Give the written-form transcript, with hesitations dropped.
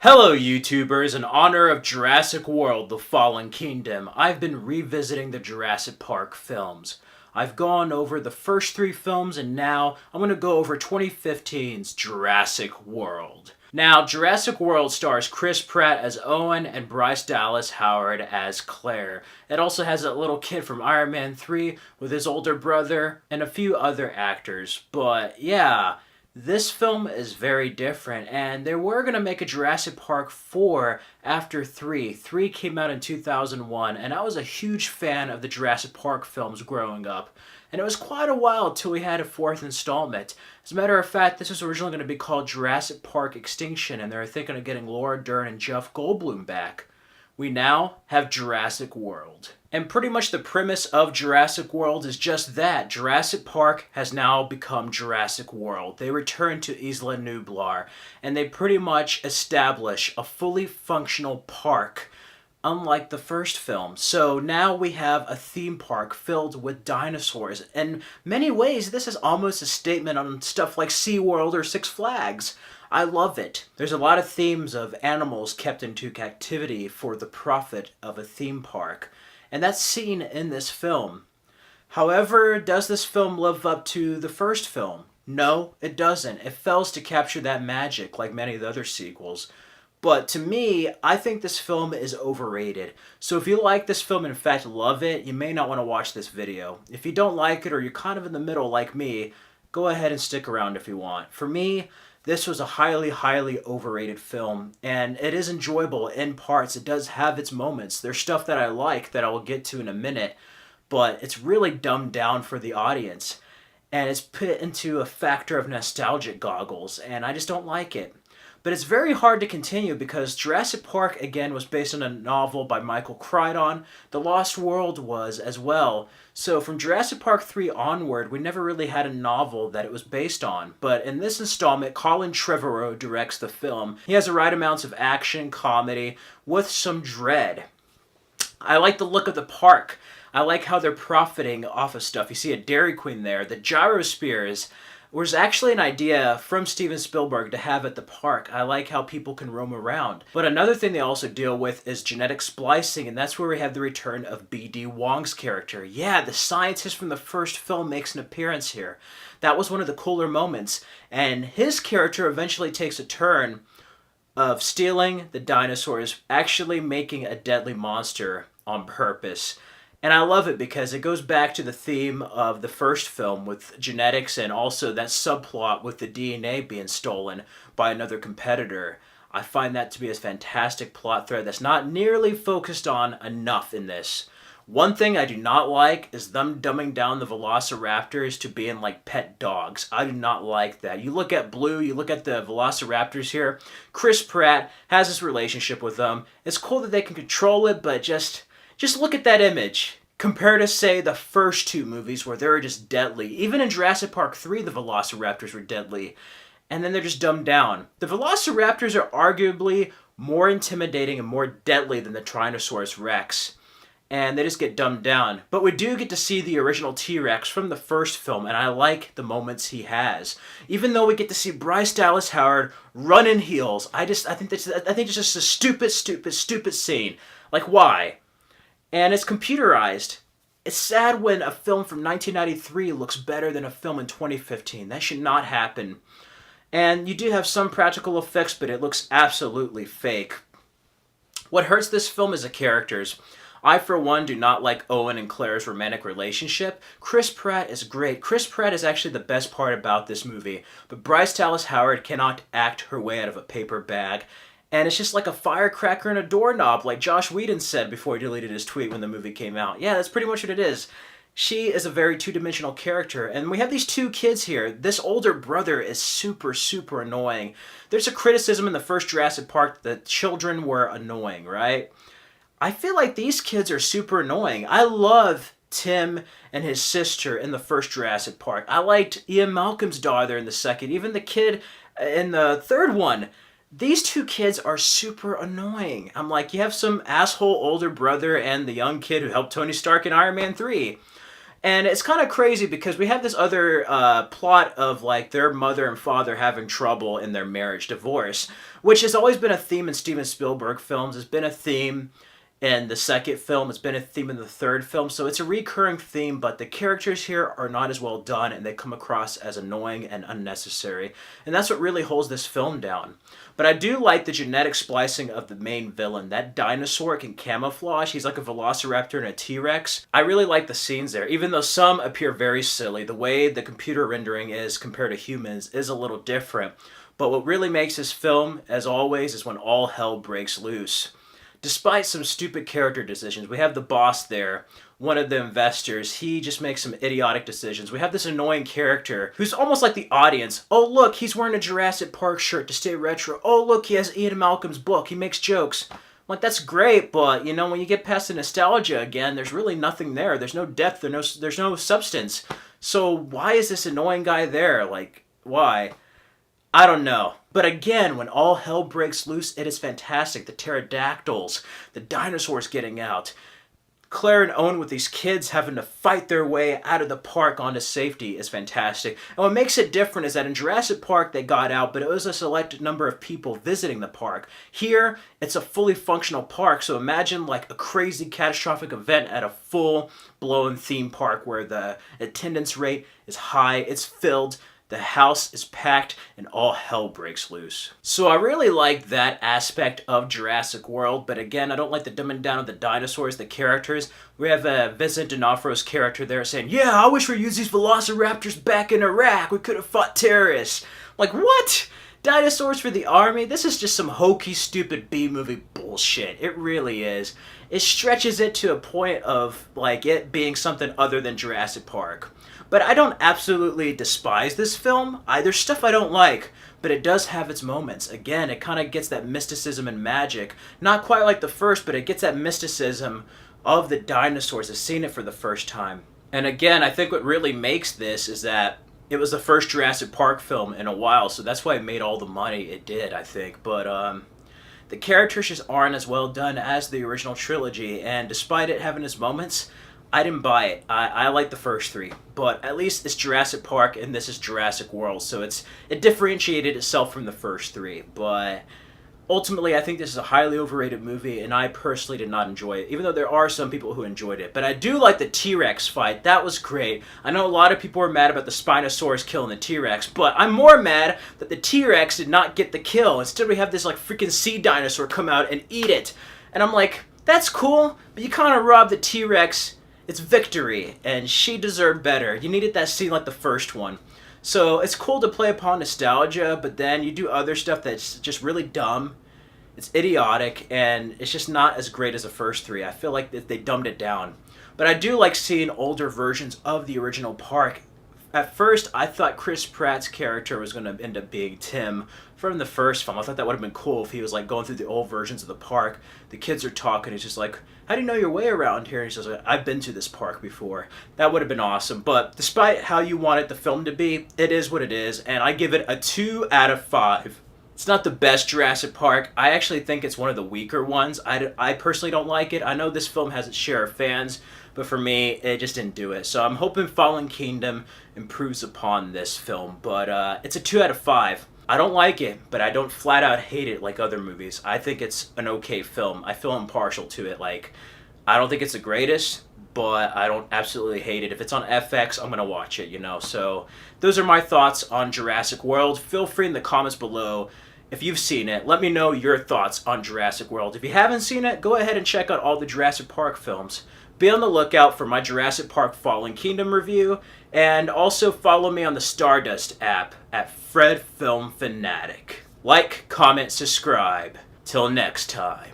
Hello YouTubers, in honor of Jurassic World: The Fallen Kingdom, I've been revisiting the Jurassic Park films. I've gone over the first three films and now I'm going to go over 2015's Jurassic World. Now, Jurassic World stars Chris Pratt as Owen and Bryce Dallas Howard as Claire. It also has a little kid from Iron Man 3 with his older brother and a few other actors. But yeah, this film is very different, and they were going to make a Jurassic Park 4 after 3. 3 came out in 2001, and I was a huge fan of the Jurassic Park films growing up. And it was quite a while till we had a fourth installment. As a matter of fact, this was originally going to be called Jurassic Park Extinction, and they were thinking of getting Laura Dern and Jeff Goldblum back. We now have Jurassic World. And pretty much the premise of Jurassic World is just that. Jurassic Park has now become Jurassic World. They return to Isla Nublar, and they pretty much establish a fully functional park, unlike the first film. So now we have a theme park filled with dinosaurs. In many ways, this is almost a statement on stuff like SeaWorld or Six Flags. I love it. There's a lot of themes of animals kept into captivity for the profit of a theme park. And that's seen in this film. However, does this film live up to the first film? No, it doesn't. It fails to capture that magic like many of the other sequels. But to me, I think this film is overrated. So if you like this film and in fact love it, you may not want to watch this video. If you don't like it or you're kind of in the middle like me, go ahead and stick around if you want. For me, this was a highly overrated film, and it is enjoyable in parts. It does have its moments. There's stuff that I like that I will get to in a minute, but it's really dumbed down for the audience, and it's put into a factor of nostalgic goggles, and I just don't like it. But it's very hard to continue because Jurassic Park, again, was based on a novel by Michael Crichton. The Lost World was as well. So from Jurassic Park 3 onward, we never really had a novel that it was based on. But in this installment, Colin Trevorrow directs the film. He has the right amounts of action, comedy, with some dread. I like the look of the park. I like how they're profiting off of stuff. You see a Dairy Queen there. The gyrospheres was actually an idea from Steven Spielberg to have at the park. I like how people can roam around. But another thing they also deal with is genetic splicing, and that's where we have the return of B.D. Wong's character. Yeah, the scientist from the first film makes an appearance here. That was one of the cooler moments, and his character eventually takes a turn of stealing the dinosaurs, actually making a deadly monster on purpose. And I love it because it goes back to the theme of the first film with genetics and also that subplot with the DNA being stolen by another competitor. I find that to be a fantastic plot thread that's not nearly focused on enough in this. One thing I do not like is them dumbing down the velociraptors to being like pet dogs. I do not like that. You look at Blue, you look at the velociraptors here. Chris Pratt has this relationship with them. It's cool that they can control it, but just look at that image. Compared to, say, the first two movies where they were just deadly. Even in Jurassic Park 3, the velociraptors were deadly. And then they're just dumbed down. The velociraptors are arguably more intimidating and more deadly than the Tyrannosaurus Rex. And they just get dumbed down. But we do get to see the original T-Rex from the first film, and I like the moments he has. Even though we get to see Bryce Dallas Howard run in heels, I think it's just a stupid scene. Like, why? And it's computerized. It's sad when a film from 1993 looks better than a film in 2015. That should not happen. And you do have some practical effects, but it looks absolutely fake. What hurts this film is the characters. I, for one, do not like Owen and Claire's romantic relationship. Chris Pratt is great. Chris Pratt is actually the best part about this movie. But Bryce Dallas Howard cannot act her way out of a paper bag. And it's just like a firecracker and a doorknob, like Josh Whedon said before he deleted his tweet when the movie came out. Yeah, that's pretty much what it is. She is a very two-dimensional character. And we have these two kids here. This older brother is super annoying. There's a criticism in the first Jurassic Park that children were annoying, right? I feel like these kids are super annoying. I love Tim and his sister in the first Jurassic Park. I liked Ian Malcolm's daughter in the second. Even the kid in the third one. These two kids are super annoying. I'm like, you have some asshole older brother and the young kid who helped Tony Stark in Iron Man 3. And it's kind of crazy because we have this other plot of like their mother and father having trouble in their marriage, divorce, which has always been a theme in Steven Spielberg films. It's been a theme in the second film. It's been a theme in the third film. So it's a recurring theme, but the characters here are not as well done and they come across as annoying and unnecessary. And that's what really holds this film down. But I do like the genetic splicing of the main villain. That dinosaur can camouflage. He's like a velociraptor and a T-Rex. I really like the scenes there, even though some appear very silly. The way the computer rendering is compared to humans is a little different. But what really makes this film, as always, is when all hell breaks loose. Despite some stupid character decisions, we have the boss there, one of the investors. He just makes some idiotic decisions. We have this annoying character who's almost like the audience. Oh, look, he's wearing a Jurassic Park shirt to stay retro. Oh, look, he has Ian Malcolm's book. He makes jokes. I'm like, that's great, but, you know, when you get past the nostalgia again, there's really nothing there. There's no depth. There's no substance. So why is this annoying guy there? Like, why? I don't know. But again, when all hell breaks loose, it is fantastic. The pterodactyls, the dinosaurs getting out. Claire and Owen with these kids having to fight their way out of the park onto safety is fantastic. And what makes it different is that in Jurassic Park they got out, but it was a select number of people visiting the park. Here, it's a fully functional park, so imagine like a crazy catastrophic event at a full-blown theme park where the attendance rate is high, it's filled, the house is packed, and all hell breaks loose. So I really like that aspect of Jurassic World, but again, I don't like the dumbing down of the dinosaurs, the characters. We have Vincent D'Onofrio's character there saying, yeah, I wish we used these velociraptors back in Iraq. We could have fought terrorists. Like, what? Dinosaurs for the army? This is just some hokey, stupid B-movie bullshit. It really is. It stretches it to a point of, like, it being something other than Jurassic Park. But I don't absolutely despise this film. There's stuff I don't like, but it does have its moments. Again, it kind of gets that mysticism and magic. Not quite like the first, but it gets that mysticism of the dinosaurs, of seeing it for the first time. And again, I think what really makes this is that it was the first Jurassic Park film in a while, so that's why it made all the money it did, I think. But the characters just aren't as well done as the original trilogy, and despite it having its moments, I didn't buy it. I like the first three, but at least it's Jurassic Park and this is Jurassic World, so it differentiated itself from the first three. But ultimately, I think this is a highly overrated movie, and I personally did not enjoy it, even though there are some people who enjoyed it. But I do like the T-Rex fight. That was great. I know a lot of people were mad about the Spinosaurus killing the T-Rex, but I'm more mad that the T-Rex did not get the kill. Instead, we have this like freaking sea dinosaur come out and eat it. And I'm like, that's cool, but you kind of robbed the T-Rex its victory, and she deserved better. You needed that scene like the first one. So it's cool to play upon nostalgia, but then you do other stuff that's just really dumb. It's idiotic, and it's just not as great as the first three. I feel like they dumbed it down. But I do like seeing older versions of the original park. At first, I thought Chris Pratt's character was going to end up being Tim from the first film. I thought that would have been cool if he was like going through the old versions of the park. The kids are talking. He's just like, how do you know your way around here? And he's just like, I've been to this park before. That would have been awesome. But despite how you wanted the film to be, it is what it is. And I give it a 2 out of 5. It's not the best Jurassic Park. I actually think it's one of the weaker ones. I personally don't like it. I know this film has its share of fans, but for me, it just didn't do it. So I'm hoping Fallen Kingdom improves upon this film. But it's a 2 out of 5. I don't like it, but I don't flat out hate it like other movies. I think it's an okay film. I feel impartial to it. Like, I don't think it's the greatest, but I don't absolutely hate it. If it's on FX, I'm going to watch it, you know. So those are my thoughts on Jurassic World. Feel free in the comments below if you've seen it. Let me know your thoughts on Jurassic World. If you haven't seen it, go ahead and check out all the Jurassic Park films. Be on the lookout for my Jurassic Park Fallen Kingdom review, and also follow me on the Stardust app at Fred Film Fanatic. Like, comment, subscribe. Till next time.